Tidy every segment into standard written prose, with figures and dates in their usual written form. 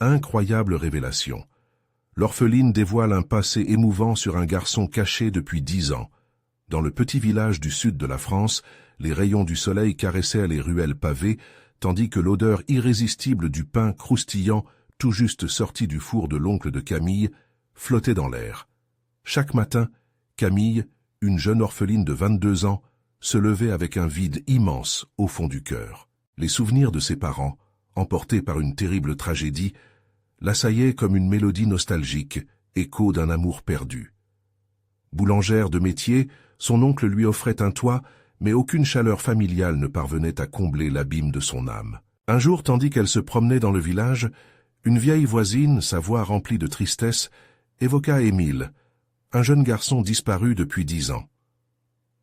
Incroyable révélation. L'orpheline dévoile un passé émouvant sur un garçon caché depuis 10 ans. Dans le petit village du sud de la France, les rayons du soleil caressaient les ruelles pavées, tandis que l'odeur irrésistible du pain croustillant, tout juste sorti du four de l'oncle de Camille, flottait dans l'air. Chaque matin, Camille, une jeune orpheline de 22 ans, se levait avec un vide immense au fond du cœur. Les souvenirs de ses parents, emportés par une terrible tragédie, l'assaillaient comme une mélodie nostalgique, écho d'un amour perdu. Boulangère de métier, son oncle lui offrait un toit, mais aucune chaleur familiale ne parvenait à combler l'abîme de son âme. Un jour, tandis qu'elle se promenait dans le village, une vieille voisine, sa voix remplie de tristesse, évoqua Émile, un jeune garçon disparu depuis 10 ans.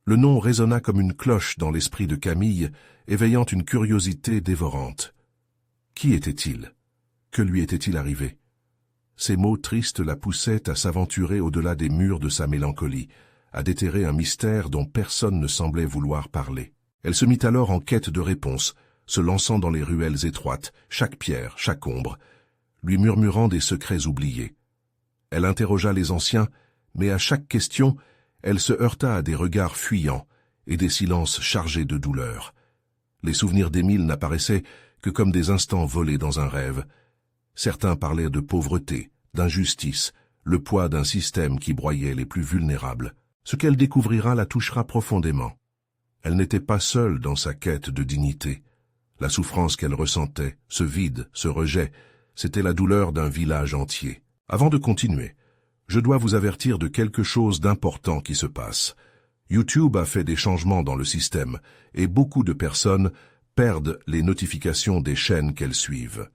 Le nom résonna comme une cloche dans l'esprit de Camille, éveillant une curiosité dévorante. Qui était-il? Que lui était-il arrivé? Ces mots tristes la poussaient à s'aventurer au-delà des murs de sa mélancolie, à déterrer un mystère dont personne ne semblait vouloir parler. Elle se mit alors en quête de réponses, se lançant dans les ruelles étroites, chaque pierre, chaque ombre, lui murmurant des secrets oubliés. Elle interrogea les anciens, mais à chaque question, elle se heurta à des regards fuyants et des silences chargés de douleur. Les souvenirs d'Émile n'apparaissaient que comme des instants volés dans un rêve. Certains parlaient de pauvreté, d'injustice, le poids d'un système qui broyait les plus vulnérables. Ce qu'elle découvrira la touchera profondément. Elle n'était pas seule dans sa quête de dignité. La souffrance qu'elle ressentait, ce vide, ce rejet, c'était la douleur d'un village entier. Avant de continuer, je dois vous avertir de quelque chose d'important qui se passe. YouTube a fait des changements dans le système et beaucoup de personnes perdent les notifications des chaînes qu'elles suivent.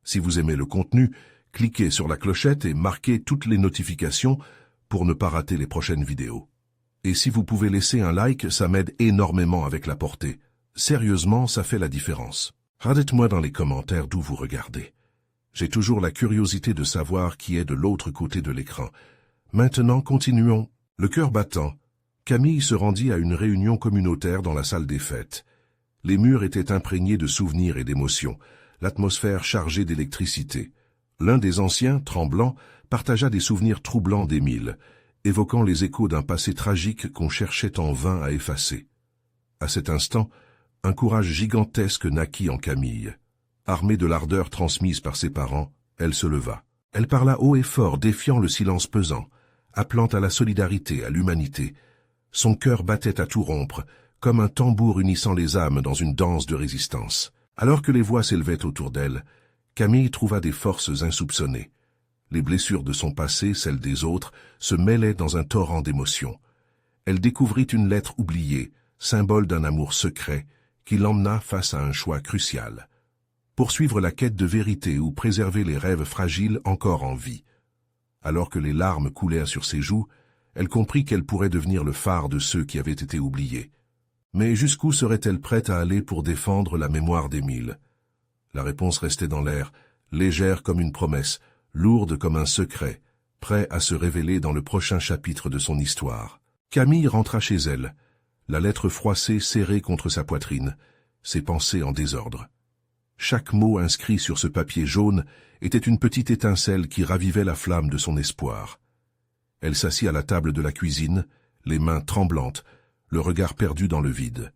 Si vous aimez le contenu, cliquez sur la clochette et marquez toutes les notifications pour ne pas rater les prochaines vidéos. Et si vous pouvez laisser un like, ça m'aide énormément avec la portée. Sérieusement, ça fait la différence. Dites-moi dans les commentaires d'où vous regardez. J'ai toujours la curiosité de savoir qui est de l'autre côté de l'écran. Maintenant, continuons. Le cœur battant, Camille se rendit à une réunion communautaire dans la salle des fêtes. Les murs étaient imprégnés de souvenirs et d'émotions, l'atmosphère chargée d'électricité. L'un des anciens, tremblant, partagea des souvenirs troublants d'Émile, évoquant les échos d'un passé tragique qu'on cherchait en vain à effacer. À cet instant, un courage gigantesque naquit en Camille. Armée de l'ardeur transmise par ses parents, elle se leva. Elle parla haut et fort, défiant le silence pesant, appelant à la solidarité, à l'humanité. Son cœur battait à tout rompre, comme un tambour unissant les âmes dans une danse de résistance. Alors que les voix s'élevaient autour d'elle, Camille trouva des forces insoupçonnées. Les blessures de son passé, celles des autres, se mêlaient dans un torrent d'émotions. Elle découvrit une lettre oubliée, symbole d'un amour secret, qui l'emmena face à un choix crucial. Poursuivre la quête de vérité ou préserver les rêves fragiles encore en vie. Alors que les larmes coulèrent sur ses joues, elle comprit qu'elle pourrait devenir le phare de ceux qui avaient été oubliés. Mais jusqu'où serait-elle prête à aller pour défendre la mémoire d'Émile? La réponse restait dans l'air, légère comme une promesse, lourde comme un secret, prêt à se révéler dans le prochain chapitre de son histoire. Camille rentra chez elle, la lettre froissée serrée contre sa poitrine, ses pensées en désordre. Chaque mot inscrit sur ce papier jaune était une petite étincelle qui ravivait la flamme de son espoir. Elle s'assit à la table de la cuisine, les mains tremblantes, le regard perdu dans le vide.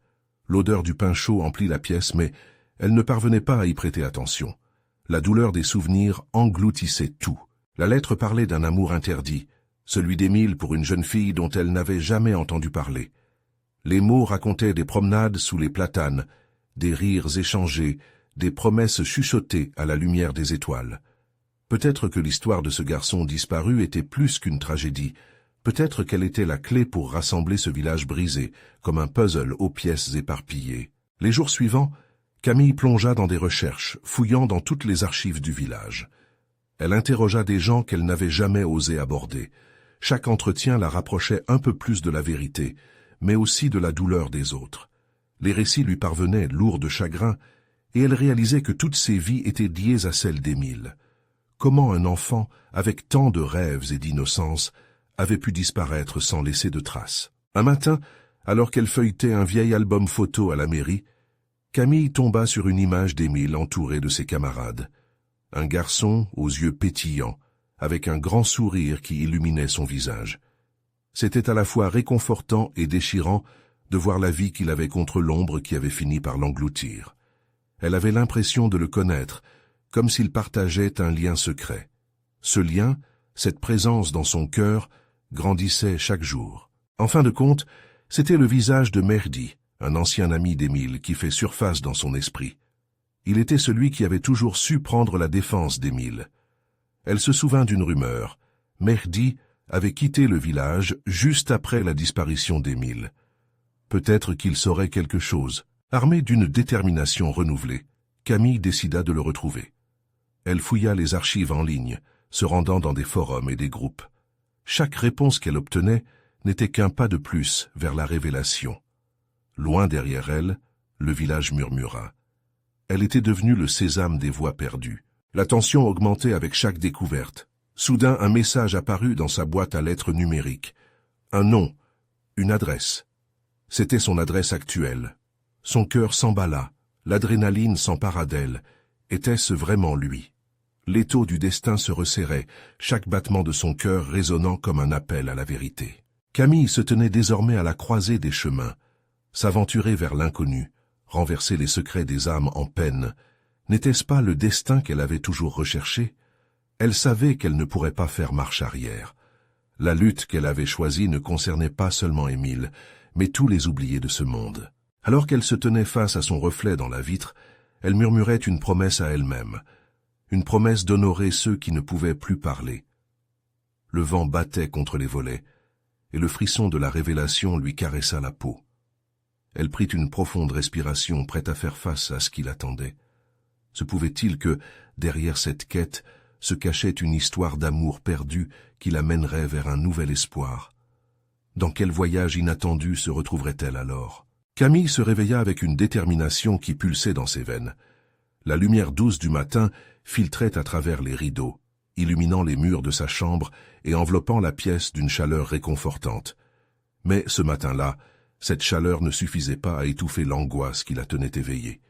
L'odeur du pain chaud emplit la pièce, mais elle ne parvenait pas à y prêter attention. La douleur des souvenirs engloutissait tout. La lettre parlait d'un amour interdit, celui d'Émile pour une jeune fille dont elle n'avait jamais entendu parler. Les mots racontaient des promenades sous les platanes, des rires échangés, des promesses chuchotées à la lumière des étoiles. Peut-être que l'histoire de ce garçon disparu était plus qu'une tragédie. Peut-être qu'elle était la clé pour rassembler ce village brisé, comme un puzzle aux pièces éparpillées. Les jours suivants, Camille plongea dans des recherches, fouillant dans toutes les archives du village. Elle interrogea des gens qu'elle n'avait jamais osé aborder. Chaque entretien la rapprochait un peu plus de la vérité, mais aussi de la douleur des autres. Les récits lui parvenaient lourds de chagrin, et elle réalisait que toutes ses vies étaient liées à celle d'Émile. Comment un enfant, avec tant de rêves et d'innocence, avait pu disparaître sans laisser de traces? Un matin, alors qu'elle feuilletait un vieil album photo à la mairie, Camille tomba sur une image d'Émile entouré de ses camarades. un garçon aux yeux pétillants, avec un grand sourire qui illuminait son visage. C'était à la fois réconfortant et déchirant de voir la vie qu'il avait contre l'ombre qui avait fini par l'engloutir. Elle avait l'impression de le connaître, comme s'il partageait un lien secret. Ce lien, cette présence dans son cœur, grandissait chaque jour. En fin de compte, c'était le visage de Mehdi, un ancien ami d'Émile qui fait surface dans son esprit. Il était celui qui avait toujours su prendre la défense d'Émile. Elle se souvint d'une rumeur. Mehdi avait quitté le village juste après la disparition d'Émile. Peut-être qu'il saurait quelque chose. Armée d'une détermination renouvelée, Camille décida de le retrouver. Elle fouilla les archives en ligne, se rendant dans des forums et des groupes. Chaque réponse qu'elle obtenait n'était qu'un pas de plus vers la révélation. Loin derrière elle, le village murmura. Elle était devenue le sésame des voix perdues. La tension augmentait avec chaque découverte. Soudain, un message apparut dans sa boîte à lettres numérique. Un nom, une adresse. C'était son adresse actuelle. Son cœur s'emballa, l'adrénaline s'empara d'elle. Était-ce vraiment lui? L'étau du destin se resserrait, chaque battement de son cœur résonnant comme un appel à la vérité. Camille se tenait désormais à la croisée des chemins. S'aventurer vers l'inconnu, renverser les secrets des âmes en peine, n'était-ce pas le destin qu'elle avait toujours recherché? Elle savait qu'elle ne pourrait pas faire marche arrière. La lutte qu'elle avait choisie ne concernait pas seulement Émile, mais tous les oubliés de ce monde. Alors qu'elle se tenait face à son reflet dans la vitre, elle murmurait une promesse à elle-même, une promesse d'honorer ceux qui ne pouvaient plus parler. Le vent battait contre les volets, et le frisson de la révélation lui caressa la peau. Elle prit une profonde respiration, prête à faire face à ce qui l'attendait. Se pouvait-il que, derrière cette quête, se cachait une histoire d'amour perdu qui la mènerait vers un nouvel espoir? Dans quel voyage inattendu se retrouverait-elle alors? Camille se réveilla avec une détermination qui pulsait dans ses veines. La lumière douce du matin filtrait à travers les rideaux, illuminant les murs de sa chambre et enveloppant la pièce d'une chaleur réconfortante. Mais ce matin-là, cette chaleur ne suffisait pas à étouffer l'angoisse qui la tenait éveillée.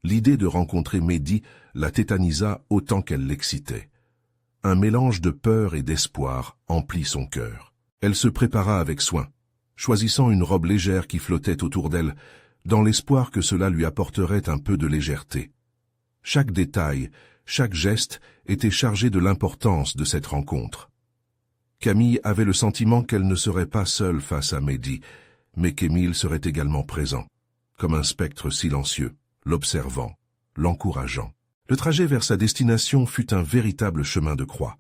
L'idée de rencontrer Mehdi la tétanisa autant qu'elle l'excitait. Un mélange de peur et d'espoir emplit son cœur. Elle se prépara avec soin, choisissant une robe légère qui flottait autour d'elle, dans l'espoir que cela lui apporterait un peu de légèreté. Chaque détail, chaque geste était chargé de l'importance de cette rencontre. Camille avait le sentiment qu'elle ne serait pas seule face à Mehdi, mais qu'Émile serait également présent, comme un spectre silencieux, l'observant, l'encourageant. Le trajet vers sa destination fut un véritable chemin de croix.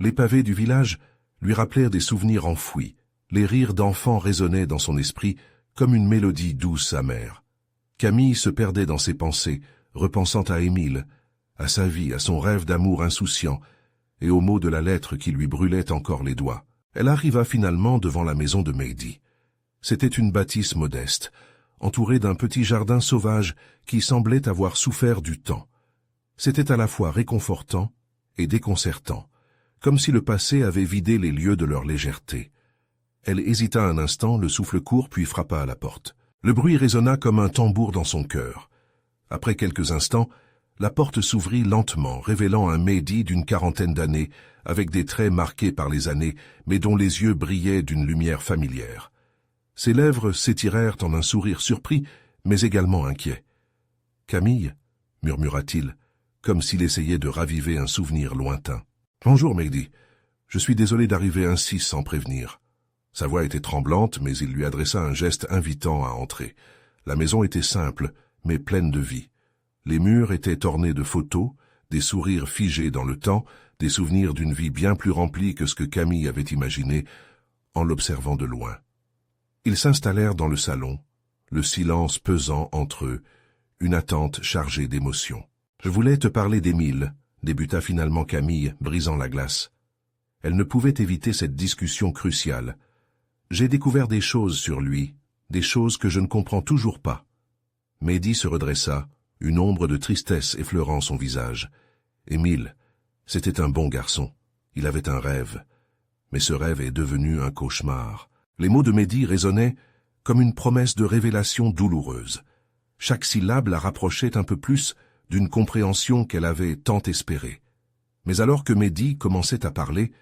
Les pavés du village lui rappelèrent des souvenirs enfouis. Les rires d'enfants résonnaient dans son esprit comme une mélodie douce amère. Camille se perdait dans ses pensées, repensant à Émile, à sa vie, à son rêve d'amour insouciant, et aux mots de la lettre qui lui brûlait encore les doigts. Elle arriva finalement devant la maison de Mehdi. C'était une bâtisse modeste, entourée d'un petit jardin sauvage qui semblait avoir souffert du temps. C'était à la fois réconfortant et déconcertant, comme si le passé avait vidé les lieux de leur légèreté. Elle hésita un instant, le souffle court, puis frappa à la porte. Le bruit résonna comme un tambour dans son cœur. Après quelques instants, la porte s'ouvrit lentement, révélant un Mehdi d'une quarantaine d'années, avec des traits marqués par les années, mais dont les yeux brillaient d'une lumière familière. Ses lèvres s'étirèrent en un sourire surpris, mais également inquiet. « Camille » murmura-t-il, comme s'il essayait de raviver un souvenir lointain. « Bonjour, Mehdi. Je suis désolé d'arriver ainsi sans prévenir. » Sa voix était tremblante, mais il lui adressa un geste invitant à entrer. La maison était simple, mais pleine de vie. Les murs étaient ornés de photos, des sourires figés dans le temps, des souvenirs d'une vie bien plus remplie que ce que Camille avait imaginé en l'observant de loin. Ils s'installèrent dans le salon, le silence pesant entre eux, une attente chargée d'émotions. « Je voulais te parler d'Émile », débuta finalement Camille, brisant la glace. Elle ne pouvait éviter cette discussion cruciale. « J'ai découvert des choses sur lui, des choses que je ne comprends toujours pas. » Mehdi se redressa, une ombre de tristesse effleurant son visage. Émile, c'était un bon garçon. Il avait un rêve. Mais ce rêve est devenu un cauchemar. Les mots de Mehdi résonnaient comme une promesse de révélation douloureuse. Chaque syllabe la rapprochait un peu plus, d'une compréhension qu'elle avait tant espérée. Mais alors que Mehdi commençait à parler,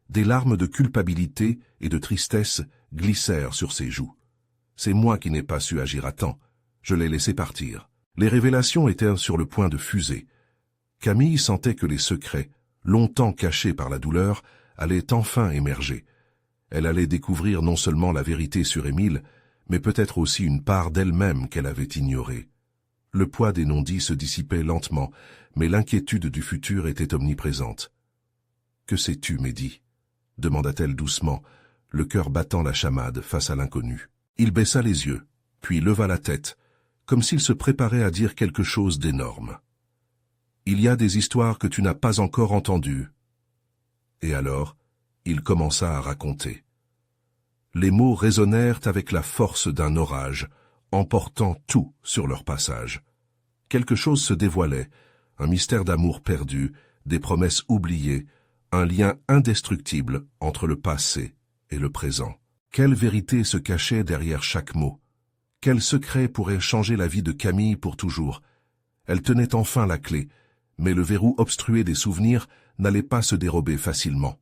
des larmes de culpabilité et de tristesse glissèrent sur ses joues. C'est moi qui n'ai pas su agir à temps. Je l'ai laissé partir. Les révélations étaient sur le point de fuser. Camille sentait que les secrets, longtemps cachés par la douleur, allaient enfin émerger. Elle allait découvrir non seulement la vérité sur Émile, mais peut-être aussi une part d'elle-même qu'elle avait ignorée. Le poids des non-dits se dissipait lentement, mais l'inquiétude du futur était omniprésente. « Que sais-tu, Mehdi » demanda-t-elle doucement, le cœur battant la chamade face à l'inconnu. Il baissa les yeux, puis leva la tête, comme s'il se préparait à dire quelque chose d'énorme. « Il y a des histoires que tu n'as pas encore entendues. » Et alors, il commença à raconter. Les mots résonnèrent avec la force d'un orage, emportant tout sur leur passage. Quelque chose se dévoilait, un mystère d'amour perdu, des promesses oubliées, un lien indestructible entre le passé et le présent. Quelle vérité se cachait derrière chaque mot? Quel secret pourrait changer la vie de Camille pour toujours? Elle tenait enfin la clé, mais le verrou obstrué des souvenirs n'allait pas se dérober facilement.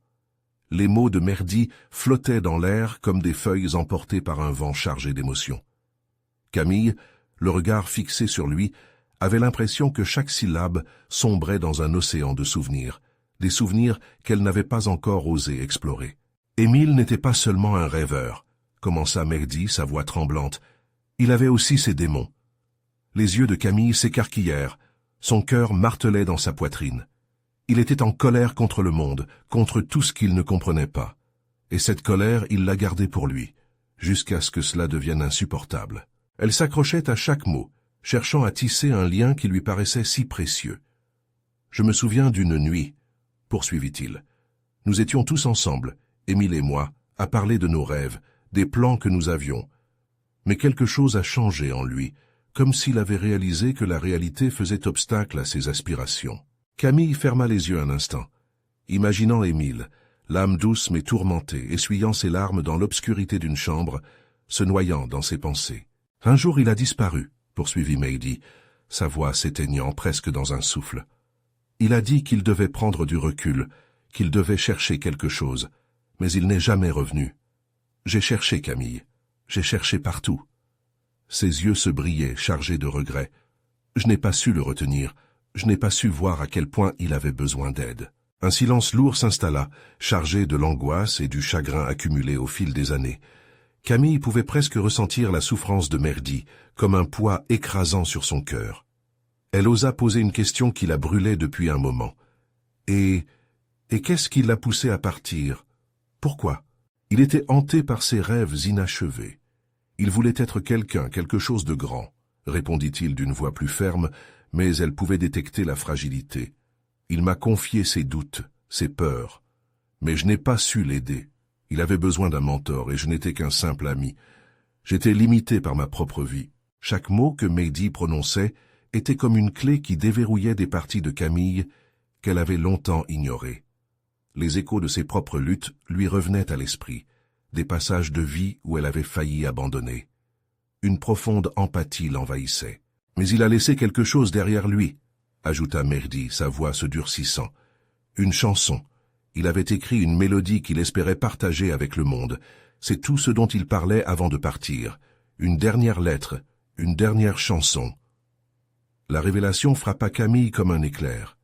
Les mots de Mehdi flottaient dans l'air comme des feuilles emportées par un vent chargé d'émotions. Camille, le regard fixé sur lui, avait l'impression que chaque syllabe sombrait dans un océan de souvenirs, des souvenirs qu'elle n'avait pas encore osé explorer. Émile n'était pas seulement un rêveur, commença Mehdi, sa voix tremblante. Il avait aussi ses démons. Les yeux de Camille s'écarquillèrent, son cœur martelait dans sa poitrine. Il était en colère contre le monde, contre tout ce qu'il ne comprenait pas. Et cette colère, il la gardait pour lui, jusqu'à ce que cela devienne insupportable. Elle s'accrochait à chaque mot, cherchant à tisser un lien qui lui paraissait si précieux. « Je me souviens d'une nuit, » poursuivit-il. « Nous étions tous ensemble, Émile et moi, à parler de nos rêves, des plans que nous avions. Mais quelque chose a changé en lui, comme s'il avait réalisé que la réalité faisait obstacle à ses aspirations. » Camille ferma les yeux un instant, imaginant Émile, l'âme douce mais tourmentée, essuyant ses larmes dans l'obscurité d'une chambre, se noyant dans ses pensées. « Un jour il a disparu, » poursuivit Mehdi, sa voix s'éteignant presque dans un souffle. « Il a dit qu'il devait prendre du recul, qu'il devait chercher quelque chose, mais il n'est jamais revenu. J'ai cherché Camille, j'ai cherché partout. » Ses yeux se brillaient, chargés de regrets. Je n'ai pas su le retenir. Je n'ai pas su voir à quel point il avait besoin d'aide. Un silence lourd s'installa, chargé de l'angoisse et du chagrin accumulés au fil des années. Camille pouvait presque ressentir la souffrance de Mehdi, comme un poids écrasant sur son cœur. Elle osa poser une question qui la brûlait depuis un moment. Et qu'est-ce qui l'a poussé à partir? Pourquoi? Il était hanté par ses rêves inachevés. Il voulait être quelqu'un, quelque chose de grand, répondit-il d'une voix plus ferme, mais elle pouvait détecter la fragilité. Il m'a confié ses doutes, ses peurs. Mais je n'ai pas su l'aider. Il avait besoin d'un mentor et je n'étais qu'un simple ami. J'étais limité par ma propre vie. Chaque mot que Mehdi prononçait était comme une clé qui déverrouillait des parties de Camille qu'elle avait longtemps ignorées. Les échos de ses propres luttes lui revenaient à l'esprit, des passages de vie où elle avait failli abandonner. Une profonde empathie l'envahissait. « Mais il a laissé quelque chose derrière lui », ajouta Mehdi, sa voix se durcissant. « Une chanson. Il avait écrit une mélodie qu'il espérait partager avec le monde. C'est tout ce dont il parlait avant de partir. Une dernière lettre, une dernière chanson. » La révélation frappa Camille comme un éclair.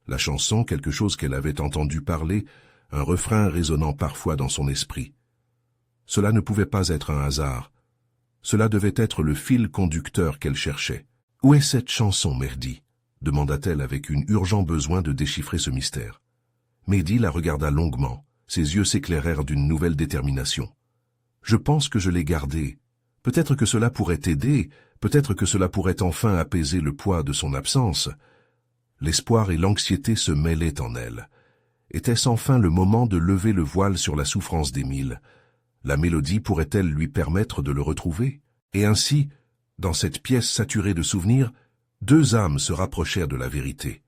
La chanson, quelque chose qu'elle avait entendu parler, un refrain résonnant parfois dans son esprit. Cela ne pouvait pas être un hasard. Cela devait être le fil conducteur qu'elle cherchait. « Où est cette chanson, Mehdi » demanda-t-elle avec un urgent besoin de déchiffrer ce mystère. Mehdi la regarda longuement, ses yeux s'éclairèrent d'une nouvelle détermination. « Je pense que je l'ai gardée. Peut-être que cela pourrait t'aider, peut-être que cela pourrait enfin apaiser le poids de son absence. » L'espoir et l'anxiété se mêlaient en elle. Était-ce enfin le moment de lever le voile sur la souffrance d'Émile? La mélodie pourrait-elle lui permettre de le retrouver? Et ainsi, dans cette pièce saturée de souvenirs, deux âmes se rapprochèrent de la vérité.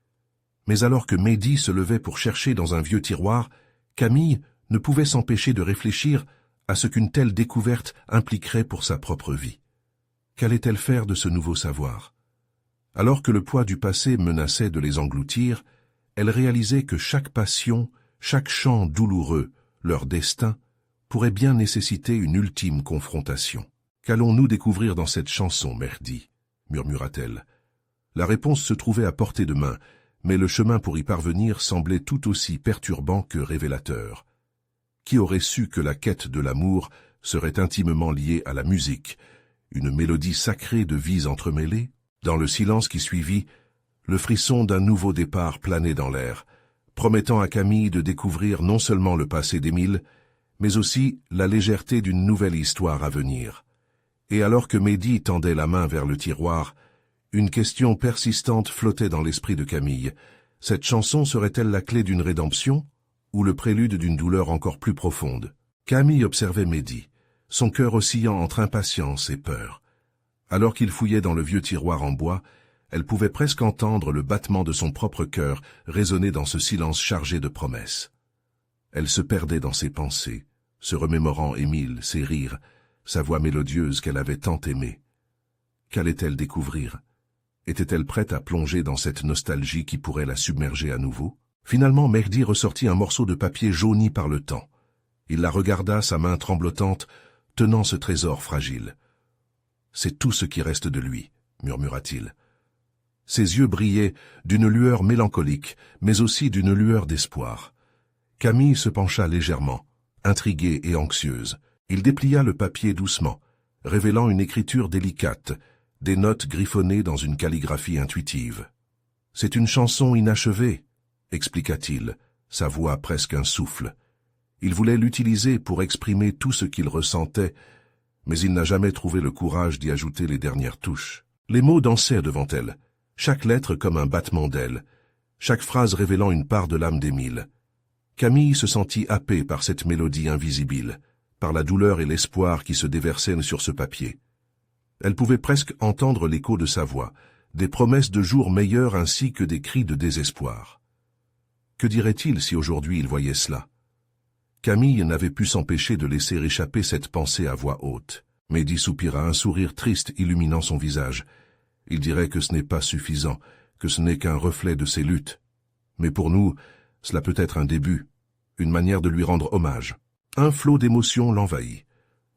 Mais alors que Mehdi se levait pour chercher dans un vieux tiroir, Camille ne pouvait s'empêcher de réfléchir à ce qu'une telle découverte impliquerait pour sa propre vie. Qu'allait-elle faire de ce nouveau savoir? Alors que le poids du passé menaçait de les engloutir, elle réalisait que chaque passion, chaque chant douloureux, leur destin, pourrait bien nécessiter une ultime confrontation. « Qu'allons-nous découvrir dans cette chanson, Mehdi » murmura-t-elle. La réponse se trouvait à portée de main, mais le chemin pour y parvenir semblait tout aussi perturbant que révélateur. Qui aurait su que la quête de l'amour serait intimement liée à la musique, une mélodie sacrée de vies entremêlées? Dans le silence qui suivit, le frisson d'un nouveau départ planait dans l'air, promettant à Camille de découvrir non seulement le passé d'Émile, mais aussi la légèreté d'une nouvelle histoire à venir. Et alors que Mehdi tendait la main vers le tiroir, une question persistante flottait dans l'esprit de Camille. Cette chanson serait-elle la clé d'une rédemption, ou le prélude d'une douleur encore plus profonde? Camille observait Mehdi, son cœur oscillant entre impatience et peur. Alors qu'il fouillait dans le vieux tiroir en bois, elle pouvait presque entendre le battement de son propre cœur résonner dans ce silence chargé de promesses. Elle se perdait dans ses pensées, se remémorant Émile, ses rires, sa voix mélodieuse qu'elle avait tant aimée. Qu'allait-elle découvrir? Était-elle prête à plonger dans cette nostalgie qui pourrait la submerger à nouveau? Finalement, Mehdi ressortit un morceau de papier jauni par le temps. Il la regarda, sa main tremblotante, tenant ce trésor fragile. « C'est tout ce qui reste de lui », murmura-t-il. Ses yeux brillaient d'une lueur mélancolique, mais aussi d'une lueur d'espoir. Camille se pencha légèrement, intriguée et anxieuse. Il déplia le papier doucement, révélant une écriture délicate, des notes griffonnées dans une calligraphie intuitive. « C'est une chanson inachevée », expliqua-t-il, sa voix presque un souffle. Il voulait l'utiliser pour exprimer tout ce qu'il ressentait, mais il n'a jamais trouvé le courage d'y ajouter les dernières touches. Les mots dansaient devant elle, chaque lettre comme un battement d'ailes, chaque phrase révélant une part de l'âme d'Émile. Camille se sentit happée par cette mélodie invisible, par la douleur et l'espoir qui se déversaient sur ce papier. Elle pouvait presque entendre l'écho de sa voix, des promesses de jours meilleurs ainsi que des cris de désespoir. Que dirait-il si aujourd'hui il voyait cela? Camille n'avait pu s'empêcher de laisser échapper cette pensée à voix haute. Mehdi soupira, un sourire triste illuminant son visage. Il dirait que ce n'est pas suffisant, que ce n'est qu'un reflet de ses luttes. Mais pour nous, cela peut être un début, une manière de lui rendre hommage. Un flot d'émotions l'envahit.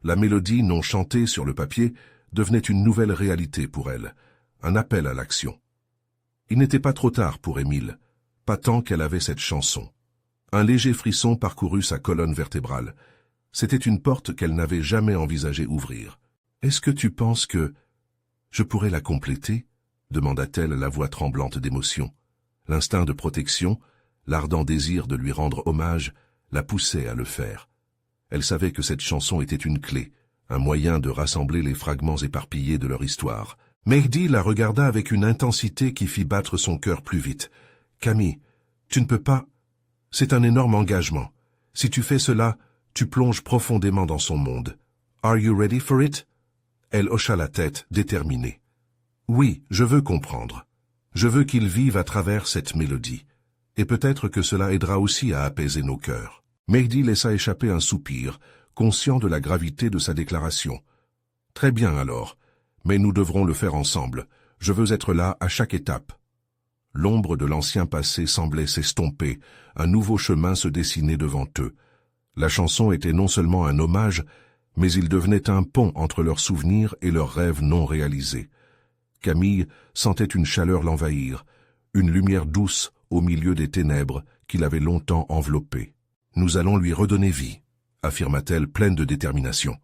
La mélodie non chantée sur le papier devenait une nouvelle réalité pour elle, un appel à l'action. Il n'était pas trop tard pour Émile, pas tant qu'elle avait cette chanson. Un léger frisson parcourut sa colonne vertébrale. C'était une porte qu'elle n'avait jamais envisagé ouvrir. « Est-ce que tu penses que je pourrais la compléter ?» demanda-t-elle, la voix tremblante d'émotion. L'instinct de protection, l'ardent désir de lui rendre hommage, la poussait à le faire. Elle savait que cette chanson était une clé, un moyen de rassembler les fragments éparpillés de leur histoire. Mehdi la regarda avec une intensité qui fit battre son cœur plus vite. « Camille, tu ne peux pas... C'est un énorme engagement. Si tu fais cela, tu plonges profondément dans son monde. Are you ready for it ?» Elle hocha la tête, déterminée. « Oui, je veux comprendre. Je veux qu'il vive à travers cette mélodie. Et peut-être que cela aidera aussi à apaiser nos cœurs. » Mehdi laissa échapper un soupir, conscient de la gravité de sa déclaration. « Très bien alors, mais nous devrons le faire ensemble. Je veux être là à chaque étape. » L'ombre de l'ancien passé semblait s'estomper, un nouveau chemin se dessinait devant eux. La chanson était non seulement un hommage, mais il devenait un pont entre leurs souvenirs et leurs rêves non réalisés. Camille sentait une chaleur l'envahir, une lumière douce au milieu des ténèbres qui l'avaient longtemps enveloppée. « Nous allons lui redonner vie », affirma-t-elle pleine de détermination.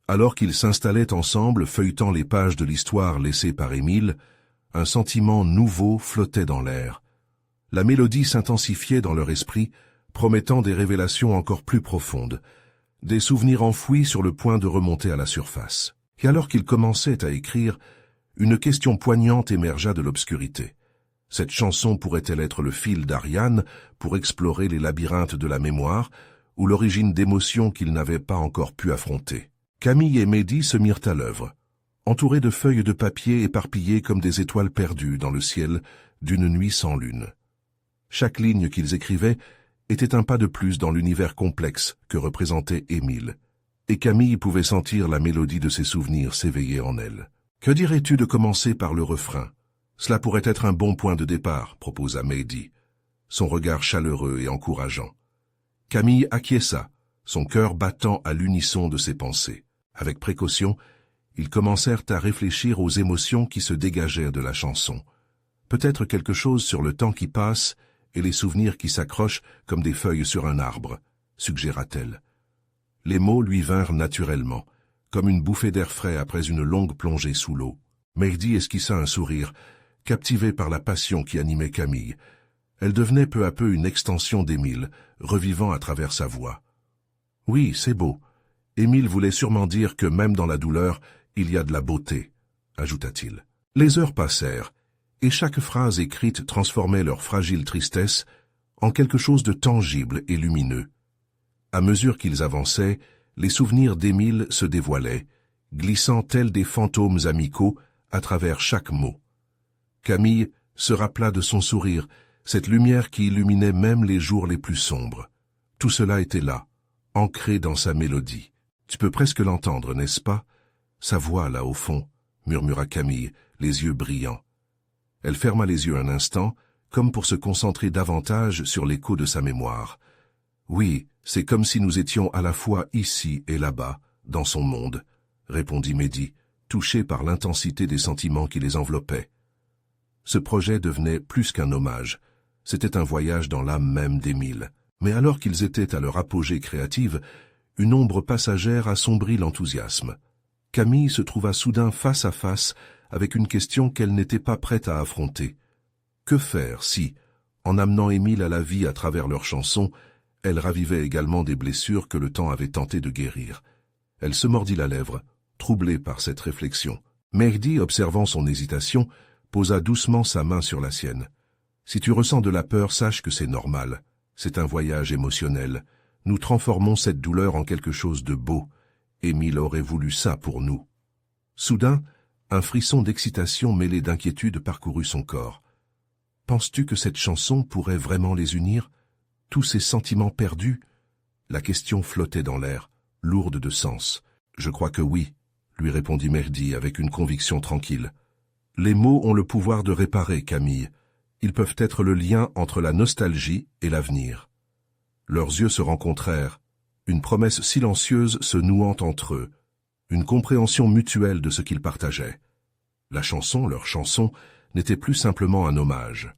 Alors qu'ils s'installaient ensemble, feuilletant les pages de l'histoire laissée par Émile, un sentiment nouveau flottait dans l'air. La mélodie s'intensifiait dans leur esprit, promettant des révélations encore plus profondes, des souvenirs enfouis sur le point de remonter à la surface. Et alors qu'ils commençaient à écrire, une question poignante émergea de l'obscurité. Cette chanson pourrait-elle être le fil d'Ariane pour explorer les labyrinthes de la mémoire, ou l'origine d'émotions qu'ils n'avaient pas encore pu affronter? Camille et Mehdi se mirent à l'œuvre, entourés de feuilles de papier éparpillées comme des étoiles perdues dans le ciel d'une nuit sans lune. Chaque ligne qu'ils écrivaient était un pas de plus dans l'univers complexe que représentait Émile, et Camille pouvait sentir la mélodie de ses souvenirs s'éveiller en elle. « Que dirais-tu de commencer par le refrain » Cela pourrait être un bon point de départ, proposa Mehdi, son regard chaleureux et encourageant. Camille acquiesça, son cœur battant à l'unisson de ses pensées. Avec précaution, ils commencèrent à réfléchir aux émotions qui se dégageaient de la chanson. Peut-être quelque chose sur le temps qui passe et les souvenirs qui s'accrochent comme des feuilles sur un arbre, suggéra-t-elle. Les mots lui vinrent naturellement, comme une bouffée d'air frais après une longue plongée sous l'eau. Mehdi esquissa un sourire, captivé par la passion qui animait Camille. Elle devenait peu à peu une extension d'Émile, revivant à travers sa voix. « Oui, c'est beau. Émile voulait sûrement dire que même dans la douleur, il y a de la beauté, » ajouta-t-il. Les heures passèrent, et chaque phrase écrite transformait leur fragile tristesse en quelque chose de tangible et lumineux. À mesure qu'ils avançaient, les souvenirs d'Émile se dévoilaient, glissant tels des fantômes amicaux à travers chaque mot. Camille se rappela de son sourire, cette lumière qui illuminait même les jours les plus sombres. Tout cela était là, ancré dans sa mélodie. « Tu peux presque l'entendre, n'est-ce pas ? Sa voix, là, au fond, » murmura Camille, les yeux brillants. Elle ferma les yeux un instant, comme pour se concentrer davantage sur l'écho de sa mémoire. « Oui, c'est comme si nous étions à la fois ici et là-bas, dans son monde, » répondit Mehdi, touché par l'intensité des sentiments qui les enveloppaient. Ce projet devenait plus qu'un hommage. C'était un voyage dans l'âme même d'Émile. Mais alors qu'ils étaient à leur apogée créative, une ombre passagère assombrit l'enthousiasme. Camille se trouva soudain face à face avec une question qu'elle n'était pas prête à affronter. Que faire si, en amenant Émile à la vie à travers leurs chansons, elle ravivait également des blessures que le temps avait tenté de guérir? Elle se mordit la lèvre, troublée par cette réflexion. Mehdi, observant son hésitation, posa doucement sa main sur la sienne. « Si tu ressens de la peur, sache que c'est normal. C'est un voyage émotionnel. Nous transformons cette douleur en quelque chose de beau. Émile aurait voulu ça pour nous. » Soudain, un frisson d'excitation mêlé d'inquiétude parcourut son corps. « Penses-tu que cette chanson pourrait vraiment les unir? Tous ces sentiments perdus ?» La question flottait dans l'air, lourde de sens. « Je crois que oui, » lui répondit Mehdi avec une conviction tranquille. « Les mots ont le pouvoir de réparer, Camille. Ils peuvent être le lien entre la nostalgie et l'avenir. » Leurs yeux se rencontrèrent, une promesse silencieuse se nouant entre eux, une compréhension mutuelle de ce qu'ils partageaient. La chanson, leur chanson, n'était plus simplement un hommage.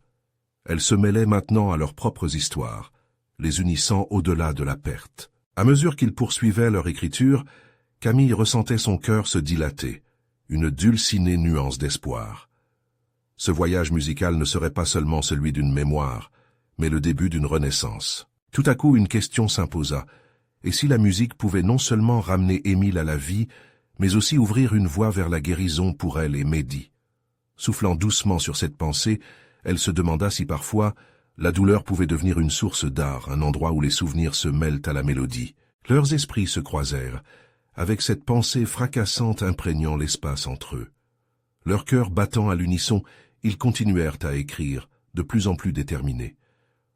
Elle se mêlait maintenant à leurs propres histoires, les unissant au-delà de la perte. À mesure qu'ils poursuivaient leur écriture, Camille ressentait son cœur se dilater, une dulcinée nuance d'espoir. Ce voyage musical ne serait pas seulement celui d'une mémoire, mais le début d'une renaissance. Tout à coup, une question s'imposa. Et si la musique pouvait non seulement ramener Émile à la vie, mais aussi ouvrir une voie vers la guérison pour elle et Mehdi? Soufflant doucement sur cette pensée, elle se demanda si parfois la douleur pouvait devenir une source d'art, un endroit où les souvenirs se mêlent à la mélodie. Leurs esprits se croisèrent, avec cette pensée fracassante imprégnant l'espace entre eux. Leur cœur battant à l'unisson, ils continuèrent à écrire, de plus en plus déterminés.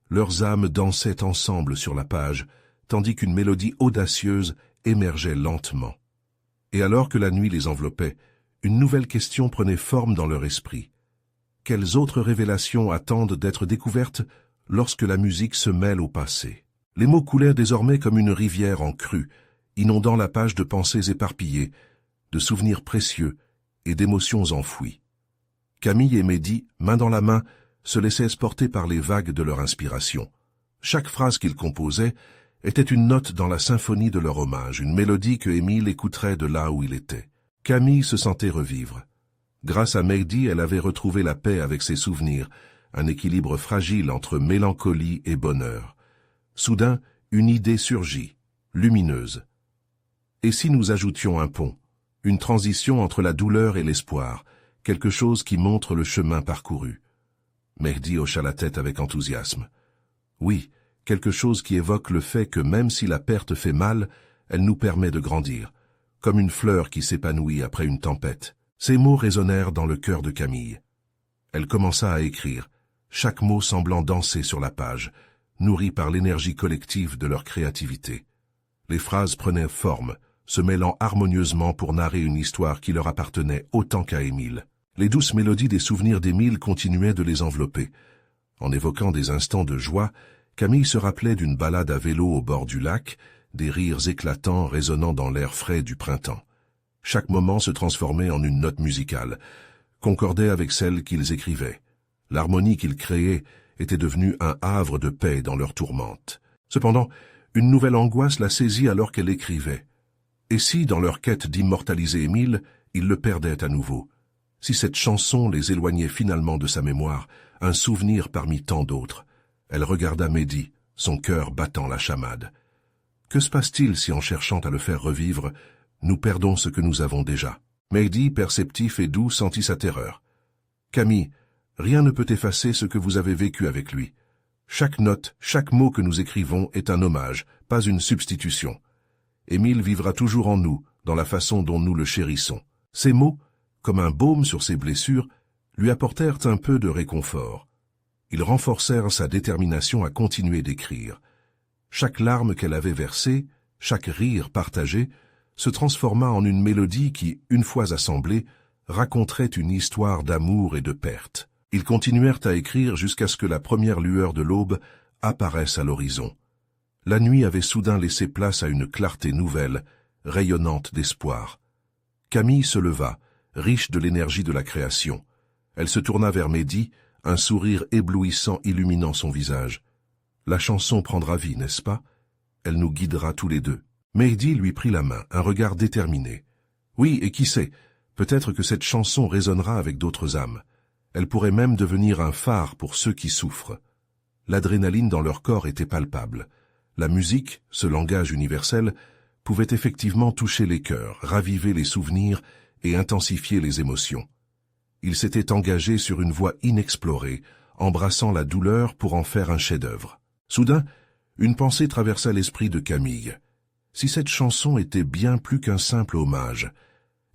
Leurs âmes dansaient ensemble sur la page, tandis qu'une mélodie audacieuse émergeait lentement. Et alors que la nuit les enveloppait, une nouvelle question prenait forme dans leur esprit. Quelles autres révélations attendent d'être découvertes lorsque la musique se mêle au passé? Les mots coulèrent désormais comme une rivière en crue, inondant la page de pensées éparpillées, de souvenirs précieux et d'émotions enfouies. Camille et Mehdi, main dans la main, se laissaient porter par les vagues de leur inspiration. Chaque phrase qu'ils composaient était une note dans la symphonie de leur hommage, une mélodie que Émile écouterait de là où il était. Camille se sentait revivre. Grâce à Mehdi, elle avait retrouvé la paix avec ses souvenirs, un équilibre fragile entre mélancolie et bonheur. Soudain, une idée surgit, lumineuse. Et si nous ajoutions un pont, une transition entre la douleur et l'espoir, quelque chose qui montre le chemin parcouru? Mehdi hocha la tête avec enthousiasme. Oui, quelque chose qui évoque le fait que même si la perte fait mal, elle nous permet de grandir, comme une fleur qui s'épanouit après une tempête. Ces mots résonnèrent dans le cœur de Camille. Elle commença à écrire, chaque mot semblant danser sur la page, nourri par l'énergie collective de leur créativité. Les phrases prenaient forme, se mêlant harmonieusement pour narrer une histoire qui leur appartenait autant qu'à Émile. Les douces mélodies des souvenirs d'Émile continuaient de les envelopper. En évoquant des instants de joie, Camille se rappelait d'une balade à vélo au bord du lac, des rires éclatants résonnant dans l'air frais du printemps. Chaque moment se transformait en une note musicale, concordait avec celle qu'ils écrivaient. L'harmonie qu'ils créaient était devenue un havre de paix dans leur tourmente. Cependant, une nouvelle angoisse la saisit alors qu'elle écrivait. Et si, dans leur quête d'immortaliser Émile, ils le perdaient à nouveau? Si cette chanson les éloignait finalement de sa mémoire, un souvenir parmi tant d'autres? Elle regarda Mehdi, son cœur battant la chamade. Que se passe-t-il si, en cherchant à le faire revivre, nous perdons ce que nous avons déjà? Mehdi, perceptif et doux, sentit sa terreur. Camille, rien ne peut effacer ce que vous avez vécu avec lui. Chaque note, chaque mot que nous écrivons est un hommage, pas une substitution. Émile vivra toujours en nous, dans la façon dont nous le chérissons. Ces mots, comme un baume sur ses blessures, lui apportèrent un peu de réconfort. Ils renforcèrent sa détermination à continuer d'écrire. Chaque larme qu'elle avait versée, chaque rire partagé, se transforma en une mélodie qui, une fois assemblée, raconterait une histoire d'amour et de perte. Ils continuèrent à écrire jusqu'à ce que la première lueur de l'aube apparaisse à l'horizon. La nuit avait soudain laissé place à une clarté nouvelle, rayonnante d'espoir. Camille se leva, riche de l'énergie de la création. Elle se tourna vers Mehdi, un sourire éblouissant illuminant son visage. La chanson prendra vie, n'est-ce pas? Elle nous guidera tous les deux. Mehdi lui prit la main, un regard déterminé. Oui, et qui sait, peut-être que cette chanson résonnera avec d'autres âmes. Elle pourrait même devenir un phare pour ceux qui souffrent. L'adrénaline dans leur corps était palpable. La musique, ce langage universel, pouvait effectivement toucher les cœurs, raviver les souvenirs et intensifier les émotions. Ils s'étaient engagés sur une voie inexplorée, embrassant la douleur pour en faire un chef-d'œuvre. Soudain, une pensée traversa l'esprit de Camille. Si cette chanson était bien plus qu'un simple hommage,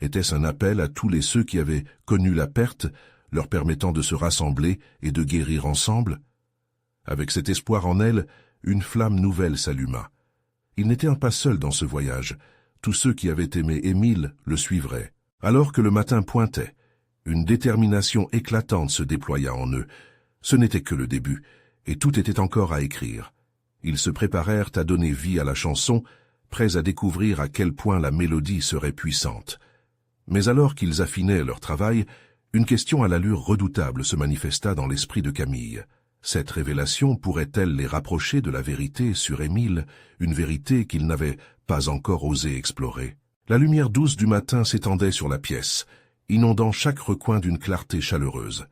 était-ce un appel à tous ceux qui avaient connu la perte, leur permettant de se rassembler et de guérir ensemble? Avec cet espoir en elle, une flamme nouvelle s'alluma. Ils n'étaient pas seuls dans ce voyage. Tous ceux qui avaient aimé Émile le suivraient. Alors que le matin pointait, une détermination éclatante se déploya en eux. Ce n'était que le début, et tout était encore à écrire. Ils se préparèrent à donner vie à la chanson, prêts à découvrir à quel point la mélodie serait puissante. Mais alors qu'ils affinaient leur travail, une question à l'allure redoutable se manifesta dans l'esprit de Camille. Cette révélation pourrait-elle les rapprocher de la vérité sur Émile, une vérité qu'ils n'avaient pas encore osé explorer? La lumière douce du matin s'étendait sur la pièce, inondant chaque recoin d'une clarté chaleureuse.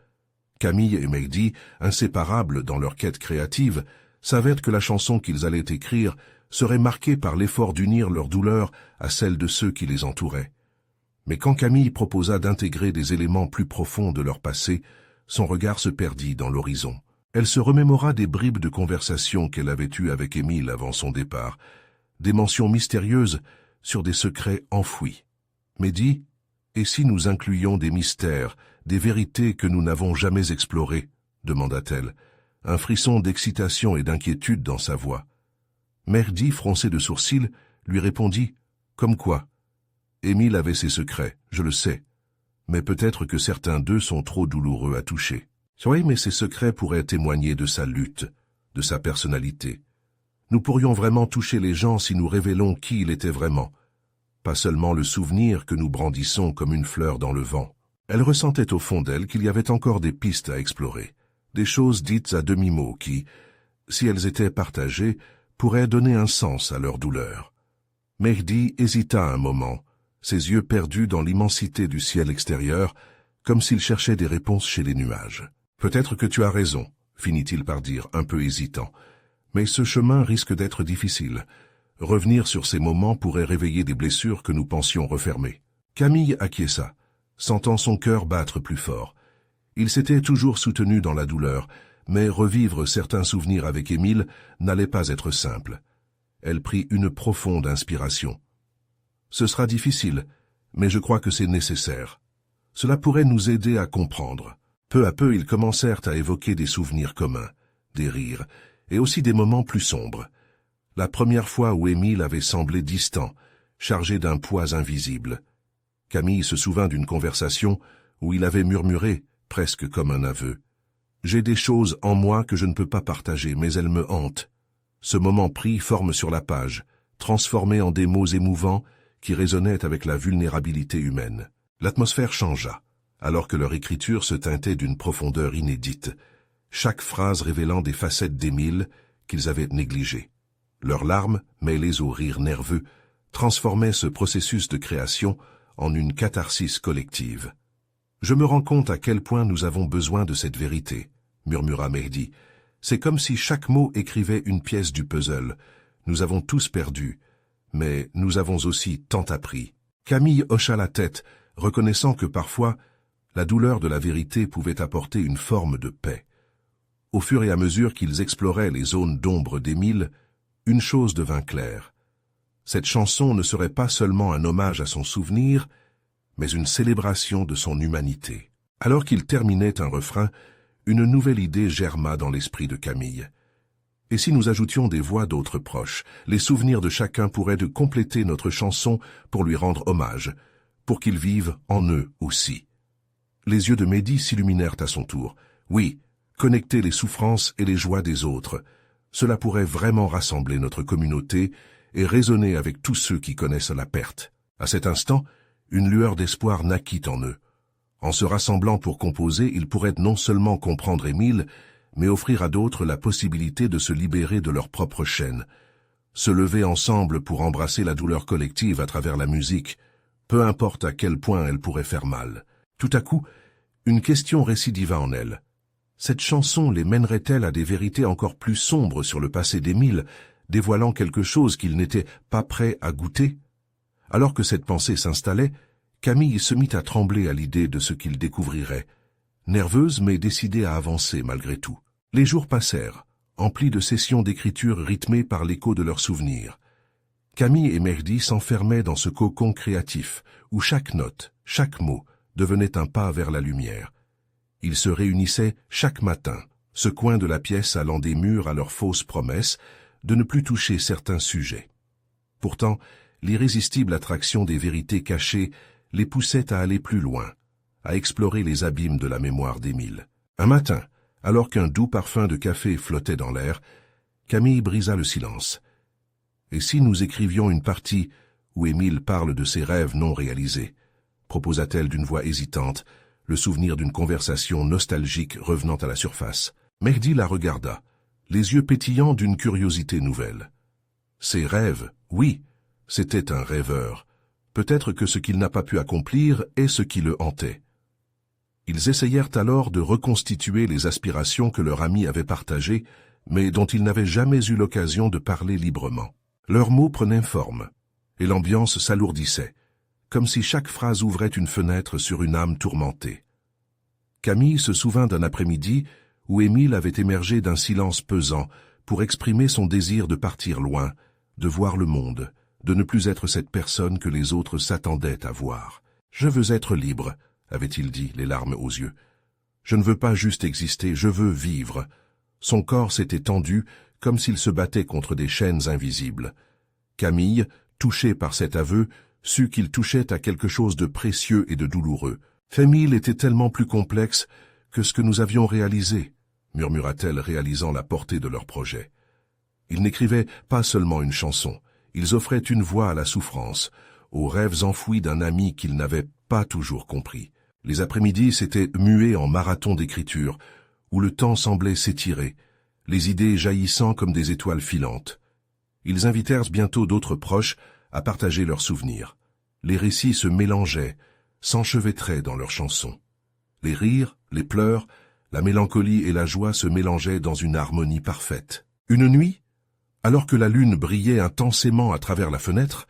Camille et Mehdi, inséparables dans leur quête créative, savaient que la chanson qu'ils allaient écrire serait marquée par l'effort d'unir leur douleur à celle de ceux qui les entouraient. Mais quand Camille proposa d'intégrer des éléments plus profonds de leur passé, son regard se perdit dans l'horizon. Elle se remémora des bribes de conversation qu'elle avait eues avec Émile avant son départ, des mentions mystérieuses sur des secrets enfouis. Mehdi, et si nous incluions des mystères, des vérités que nous n'avons jamais explorées, demanda-t-elle, un frisson d'excitation et d'inquiétude dans sa voix. Mehdi, froncé de sourcils, lui répondit « Comme quoi? Émile avait ses secrets, je le sais, mais peut-être que certains d'eux sont trop douloureux à toucher. Oui, mais ces secrets pourraient témoigner de sa lutte, de sa personnalité. Nous pourrions vraiment toucher les gens si nous révélons qui il était vraiment, pas seulement le souvenir que nous brandissons comme une fleur dans le vent. » Elle ressentait au fond d'elle qu'il y avait encore des pistes à explorer, des choses dites à demi-mot qui, si elles étaient partagées, pourraient donner un sens à leur douleur. Mehdi hésita un moment, ses yeux perdus dans l'immensité du ciel extérieur, comme s'il cherchait des réponses chez les nuages. « Peut-être que tu as raison, » finit-il par dire, un peu hésitant. « Mais ce chemin risque d'être difficile. Revenir sur ces moments pourrait réveiller des blessures que nous pensions refermer. » Camille acquiesça, sentant son cœur battre plus fort. Il s'était toujours soutenu dans la douleur, mais revivre certains souvenirs avec Émile n'allait pas être simple. Elle prit une profonde inspiration. « Ce sera difficile, mais je crois que c'est nécessaire. Cela pourrait nous aider à comprendre. » Peu à peu, ils commencèrent à évoquer des souvenirs communs, des rires, et aussi des moments plus sombres. La première fois où Émile avait semblé distant, chargé d'un poids invisible. Camille se souvint d'une conversation où il avait murmuré, presque comme un aveu. « J'ai des choses en moi que je ne peux pas partager, mais elles me hantent. » Ce moment pris forme sur la page, transformé en des mots émouvants qui résonnaient avec la vulnérabilité humaine. L'atmosphère changea, alors que leur écriture se teintait d'une profondeur inédite, chaque phrase révélant des facettes d'Émile qu'ils avaient négligées. Leurs larmes, mêlées aux rires nerveux, transformaient ce processus de création en une catharsis collective. « Je me rends compte à quel point nous avons besoin de cette vérité, » murmura Mehdi. « C'est comme si chaque mot écrivait une pièce du puzzle. Nous avons tous perdu, mais nous avons aussi tant appris. » Camille hocha la tête, reconnaissant que parfois, la douleur de la vérité pouvait apporter une forme de paix. Au fur et à mesure qu'ils exploraient les zones d'ombre d'Émile, une chose devint claire. Cette chanson ne serait pas seulement un hommage à son souvenir, mais une célébration de son humanité. Alors qu'il terminait un refrain, une nouvelle idée germa dans l'esprit de Camille. Et si nous ajoutions des voix d'autres proches, les souvenirs de chacun pourraient de compléter notre chanson pour lui rendre hommage, pour qu'il vive en eux aussi. Les yeux de Mehdi s'illuminèrent à son tour. Oui, connecter les souffrances et les joies des autres, cela pourrait vraiment rassembler notre communauté et résonner avec tous ceux qui connaissent la perte. À cet instant, une lueur d'espoir naquit en eux. En se rassemblant pour composer, ils pourraient non seulement comprendre Émile, mais offrir à d'autres la possibilité de se libérer de leur propre chaîne, se lever ensemble pour embrasser la douleur collective à travers la musique, peu importe à quel point elle pourrait faire mal. Tout à coup, une question récidiva en elle. Cette chanson les mènerait-elle à des vérités encore plus sombres sur le passé d'Émile, dévoilant quelque chose qu'il n'était pas prêt à goûter? Alors que cette pensée s'installait, Camille se mit à trembler à l'idée de ce qu'il découvrirait, nerveuse mais décidée à avancer malgré tout. Les jours passèrent, emplis de sessions d'écriture rythmées par l'écho de leurs souvenirs. Camille et Mehdi s'enfermaient dans ce cocon créatif, où chaque note, chaque mot, devenait un pas vers la lumière. Ils se réunissaient chaque matin, ce coin de la pièce allant des murs à leurs fausses promesses de ne plus toucher certains sujets. Pourtant, l'irrésistible attraction des vérités cachées les poussait à aller plus loin, à explorer les abîmes de la mémoire d'Émile. Un matin, alors qu'un doux parfum de café flottait dans l'air, Camille brisa le silence. « Et si nous écrivions une partie où Émile parle de ses rêves non réalisés ?» proposa-t-elle d'une voix hésitante, le souvenir d'une conversation nostalgique revenant à la surface. Mehdi la regarda, les yeux pétillants d'une curiosité nouvelle. Ses rêves, oui, c'était un rêveur. Peut-être que ce qu'il n'a pas pu accomplir est ce qui le hantait. Ils essayèrent alors de reconstituer les aspirations que leur ami avait partagées, mais dont ils n'avaient jamais eu l'occasion de parler librement. Leurs mots prenaient forme, et l'ambiance s'alourdissait, comme si chaque phrase ouvrait une fenêtre sur une âme tourmentée. Camille se souvint d'un après-midi où Émile avait émergé d'un silence pesant pour exprimer son désir de partir loin, de voir le monde, de ne plus être cette personne que les autres s'attendaient à voir. « Je veux être libre », avait-il dit, les larmes aux yeux. « Je ne veux pas juste exister, je veux vivre. » Son corps s'était tendu comme s'il se battait contre des chaînes invisibles. Camille, touchée par cet aveu, sut qu'il touchait à quelque chose de précieux et de douloureux. « Émile était tellement plus complexe que ce que nous avions réalisé, » murmura-t-elle, réalisant la portée de leur projet. Ils n'écrivaient pas seulement une chanson, ils offraient une voix à la souffrance, aux rêves enfouis d'un ami qu'ils n'avaient pas toujours compris. Les après-midi s'étaient mués en marathon d'écriture, où le temps semblait s'étirer, les idées jaillissant comme des étoiles filantes. Ils invitèrent bientôt d'autres proches à partager leurs souvenirs. Les récits se mélangeaient, s'enchevêtraient dans leurs chansons. Les rires, les pleurs, la mélancolie et la joie se mélangeaient dans une harmonie parfaite. Une nuit, alors que la lune brillait intensément à travers la fenêtre,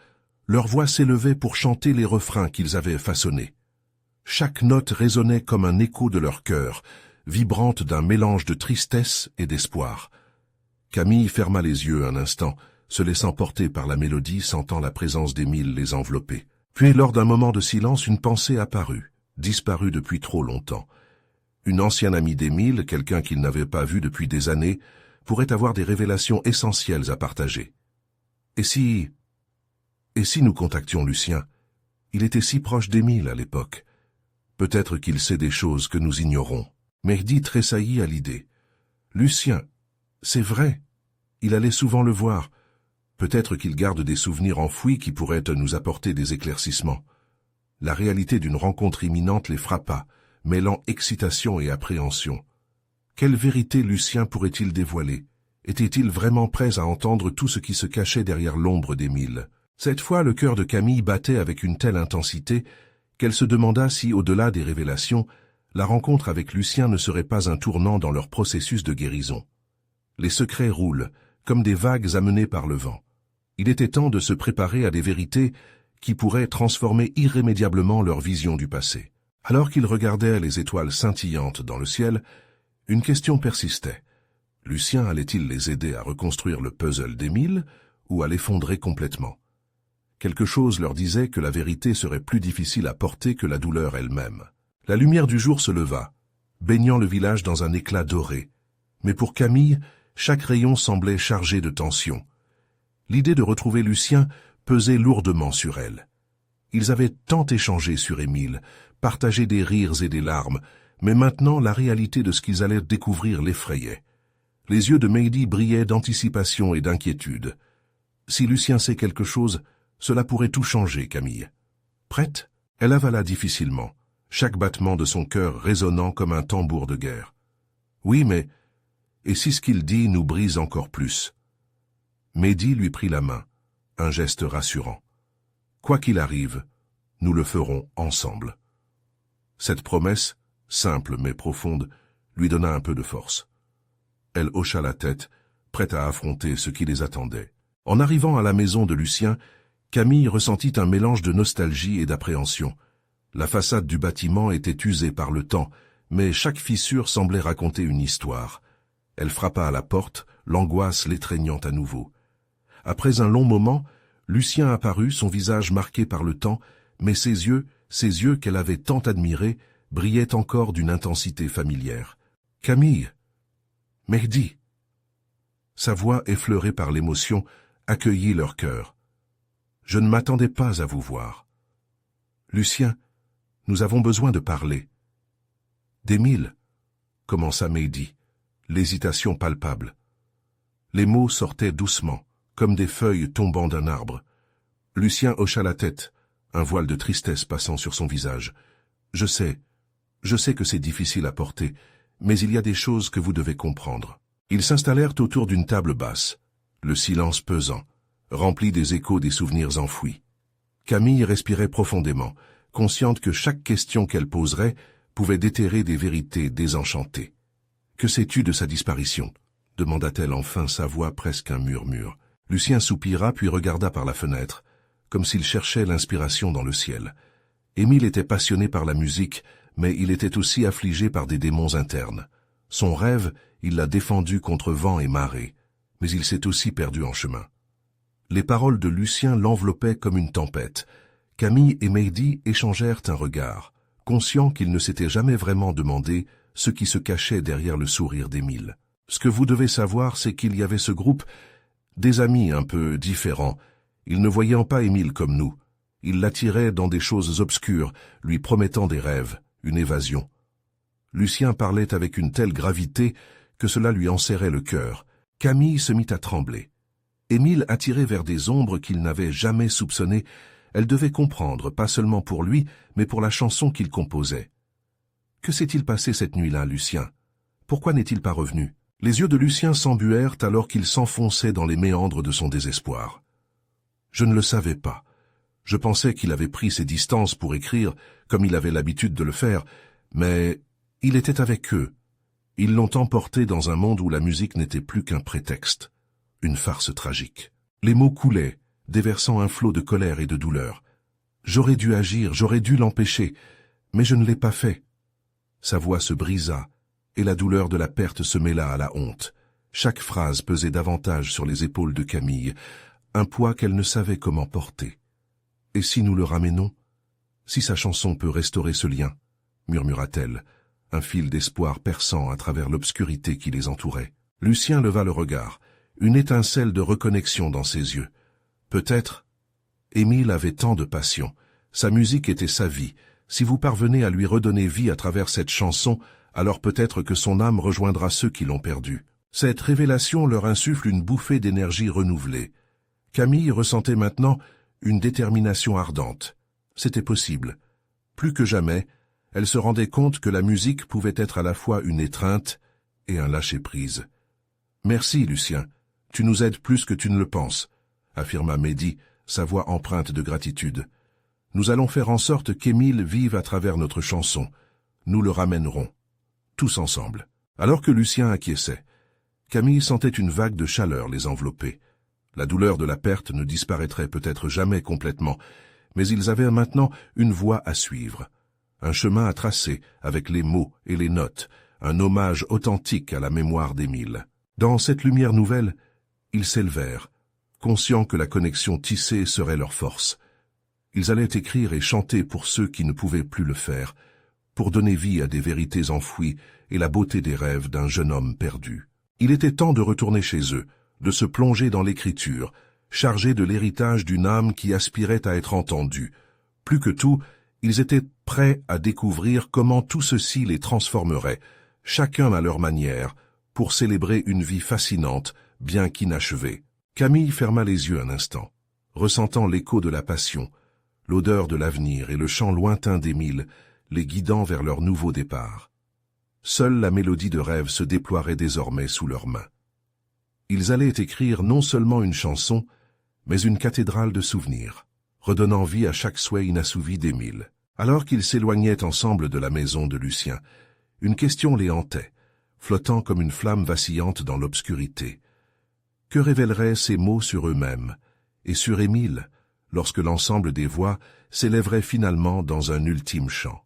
leurs voix s'élevaient pour chanter les refrains qu'ils avaient façonnés. Chaque note résonnait comme un écho de leur cœur, vibrante d'un mélange de tristesse et d'espoir. Camille ferma les yeux un instant, se laissant porter par la mélodie, sentant la présence d'Émile les envelopper. Puis, lors d'un moment de silence, une pensée apparut, disparue depuis trop longtemps. Une ancienne amie d'Émile, quelqu'un qu'il n'avait pas vu depuis des années, pourrait avoir des révélations essentielles à partager. Et si nous contactions Lucien? Il était si proche d'Émile à l'époque. Peut-être qu'il sait des choses que nous ignorons. Mehdi tressaillit à l'idée. Lucien, c'est vrai. Il allait souvent le voir. Peut-être qu'il garde des souvenirs enfouis qui pourraient nous apporter des éclaircissements. La réalité d'une rencontre imminente les frappa, mêlant excitation et appréhension. Quelle vérité Lucien pourrait-il dévoiler? Était-il vraiment prêt à entendre tout ce qui se cachait derrière l'ombre d'Émile? Cette fois, le cœur de Camille battait avec une telle intensité qu'elle se demanda si, au-delà des révélations, la rencontre avec Lucien ne serait pas un tournant dans leur processus de guérison. Les secrets roulent, comme des vagues amenées par le vent. Il était temps de se préparer à des vérités qui pourraient transformer irrémédiablement leur vision du passé. Alors qu'ils regardaient les étoiles scintillantes dans le ciel, une question persistait. Lucien allait-il les aider à reconstruire le puzzle d'Émile ou à l'effondrer complètement? Quelque chose leur disait que la vérité serait plus difficile à porter que la douleur elle-même. La lumière du jour se leva, baignant le village dans un éclat doré. Mais pour Camille, chaque rayon semblait chargé de tension. L'idée de retrouver Lucien pesait lourdement sur elle. Ils avaient tant échangé sur Émile, partagé des rires et des larmes, mais maintenant la réalité de ce qu'ils allaient découvrir l'effrayait. Les yeux de Mehdi brillaient d'anticipation et d'inquiétude. Si Lucien sait quelque chose, cela pourrait tout changer, Camille. Prête? Elle avala difficilement, chaque battement de son cœur résonnant comme un tambour de guerre. Oui, mais... Et si ce qu'il dit nous brise encore plus? Mehdi lui prit la main, un geste rassurant. Quoi qu'il arrive, nous le ferons ensemble. Cette promesse, simple mais profonde, lui donna un peu de force. Elle hocha la tête, prête à affronter ce qui les attendait. En arrivant à la maison de Lucien, Camille ressentit un mélange de nostalgie et d'appréhension. La façade du bâtiment était usée par le temps, mais chaque fissure semblait raconter une histoire. Elle frappa à la porte, l'angoisse l'étreignant à nouveau. Après un long moment, Lucien apparut, son visage marqué par le temps, mais ses yeux qu'elle avait tant admirés, brillaient encore d'une intensité familière. « Camille !»« Mehdi !» Sa voix, effleurée par l'émotion, accueillit leur cœur. « Je ne m'attendais pas à vous voir. Lucien, nous avons besoin de parler. »« D'Émile !» commença Mehdi, l'hésitation palpable. Les mots sortaient doucement, comme des feuilles tombant d'un arbre. Lucien hocha la tête, un voile de tristesse passant sur son visage. « Je sais que c'est difficile à porter, mais il y a des choses que vous devez comprendre. » Ils s'installèrent autour d'une table basse, le silence pesant, rempli des échos des souvenirs enfouis. Camille respirait profondément, consciente que chaque question qu'elle poserait pouvait déterrer des vérités désenchantées. « Que sais-tu de sa disparition ?» demanda-t-elle enfin, sa voix presque un murmure. Lucien soupira puis regarda par la fenêtre, comme s'il cherchait l'inspiration dans le ciel. Émile était passionné par la musique, mais il était aussi affligé par des démons internes. Son rêve, il l'a défendu contre vent et marée, mais il s'est aussi perdu en chemin. Les paroles de Lucien l'enveloppaient comme une tempête. Camille et Mehdi échangèrent un regard, conscients qu'ils ne s'étaient jamais vraiment demandé ce qui se cachait derrière le sourire d'Émile. Ce que vous devez savoir, c'est qu'il y avait ce groupe, des amis un peu différents. Ils ne voyaient pas Émile comme nous. Ils l'attiraient dans des choses obscures, lui promettant des rêves, une évasion. Lucien parlait avec une telle gravité que cela lui enserrait le cœur. Camille se mit à trembler. Émile attirait vers des ombres qu'il n'avait jamais soupçonnées. Elle devait comprendre, pas seulement pour lui, mais pour la chanson qu'il composait. Que s'est-il passé cette nuit-là, Lucien? Pourquoi n'est-il pas revenu? Les yeux de Lucien s'embuèrent alors qu'il s'enfonçait dans les méandres de son désespoir. Je ne le savais pas. Je pensais qu'il avait pris ses distances pour écrire, comme il avait l'habitude de le faire, mais il était avec eux. Ils l'ont emporté dans un monde où la musique n'était plus qu'un prétexte, une farce tragique. Les mots coulaient, déversant un flot de colère et de douleur. J'aurais dû agir, j'aurais dû l'empêcher, mais je ne l'ai pas fait. Sa voix se brisa, et la douleur de la perte se mêla à la honte. Chaque phrase pesait davantage sur les épaules de Camille, un poids qu'elle ne savait comment porter. « Et si nous le ramenons? Si sa chanson peut restaurer ce lien ?» murmura-t-elle, un fil d'espoir perçant à travers l'obscurité qui les entourait. Lucien leva le regard, une étincelle de reconnexion dans ses yeux. Peut-être. Émile avait tant de passion. Sa musique était sa vie, Si vous parvenez à lui redonner vie à travers cette chanson, alors peut-être que son âme rejoindra ceux qui l'ont perdue. Cette révélation leur insuffle une bouffée d'énergie renouvelée. Camille ressentait maintenant une détermination ardente. C'était possible. Plus que jamais, elle se rendait compte que la musique pouvait être à la fois une étreinte et un lâcher-prise. « Merci, Lucien. Tu nous aides plus que tu ne le penses », affirma Mehdi, sa voix empreinte de gratitude. « Nous allons faire en sorte qu'Émile vive à travers notre chanson. Nous le ramènerons. Tous ensemble. » Alors que Lucien acquiesçait, Camille sentait une vague de chaleur les envelopper. La douleur de la perte ne disparaîtrait peut-être jamais complètement, mais ils avaient maintenant une voie à suivre, un chemin à tracer avec les mots et les notes, un hommage authentique à la mémoire d'Émile. Dans cette lumière nouvelle, ils s'élevèrent, conscients que la connexion tissée serait leur force. Ils allaient écrire et chanter pour ceux qui ne pouvaient plus le faire, pour donner vie à des vérités enfouies et la beauté des rêves d'un jeune homme perdu. Il était temps de retourner chez eux, de se plonger dans l'écriture, chargés de l'héritage d'une âme qui aspirait à être entendue. Plus que tout, ils étaient prêts à découvrir comment tout ceci les transformerait, chacun à leur manière, pour célébrer une vie fascinante, bien qu'inachevée. Camille ferma les yeux un instant, ressentant l'écho de la passion, l'odeur de l'avenir et le chant lointain d'Émile, les guidant vers leur nouveau départ. Seule la mélodie de rêve se déploierait désormais sous leurs mains. Ils allaient écrire non seulement une chanson, mais une cathédrale de souvenirs, redonnant vie à chaque souhait inassouvi d'Émile. Alors qu'ils s'éloignaient ensemble de la maison de Lucien, une question les hantait, flottant comme une flamme vacillante dans l'obscurité. Que révéleraient ces mots sur eux-mêmes, et sur Émile, lorsque l'ensemble des voix s'élèverait finalement dans un ultime chant?